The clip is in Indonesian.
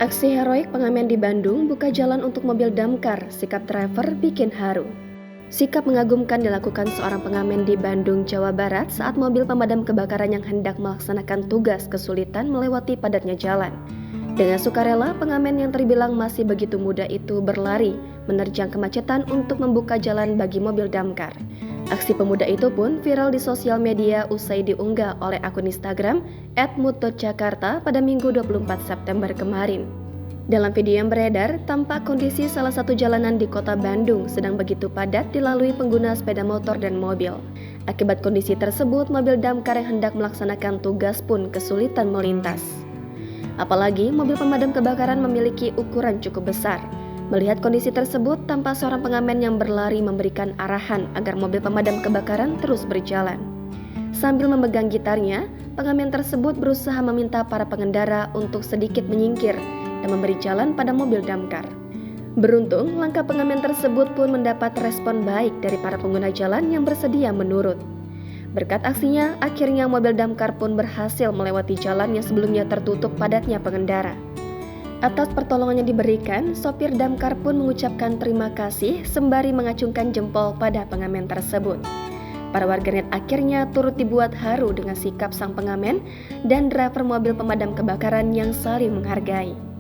Aksi heroik pengamen di Bandung buka jalan untuk mobil damkar, sikap driver bikin haru. Sikap mengagumkan dilakukan seorang pengamen di Bandung, Jawa Barat saat mobil pemadam kebakaran yang hendak melaksanakan tugas kesulitan melewati padatnya jalan. Dengan sukarela, pengamen yang terbilang masih begitu muda itu berlari, menerjang kemacetan untuk membuka jalan bagi mobil damkar. Aksi pemuda itu pun viral di sosial media usai diunggah oleh akun Instagram @mood.jakarta pada Minggu 24 September kemarin. Dalam video yang beredar, tampak kondisi salah satu jalanan di kota Bandung sedang begitu padat dilalui pengguna sepeda motor dan mobil. Akibat kondisi tersebut, mobil damkar yang hendak melaksanakan tugas pun kesulitan melintas. Apalagi mobil pemadam kebakaran memiliki ukuran cukup besar. Melihat kondisi tersebut, tampak seorang pengamen yang berlari memberikan arahan agar mobil pemadam kebakaran terus berjalan. Sambil memegang gitarnya, pengamen tersebut berusaha meminta para pengendara untuk sedikit menyingkir dan memberi jalan pada mobil damkar. Beruntung, langkah pengamen tersebut pun mendapat respon baik dari para pengguna jalan yang bersedia menurut. Berkat aksinya, akhirnya mobil damkar pun berhasil melewati jalan yang sebelumnya tertutup padatnya pengendara. Atas pertolongan yang diberikan, sopir damkar pun mengucapkan terima kasih sembari mengacungkan jempol pada pengamen tersebut. Para warganet akhirnya turut dibuat haru dengan sikap sang pengamen dan driver mobil pemadam kebakaran yang saling menghargai.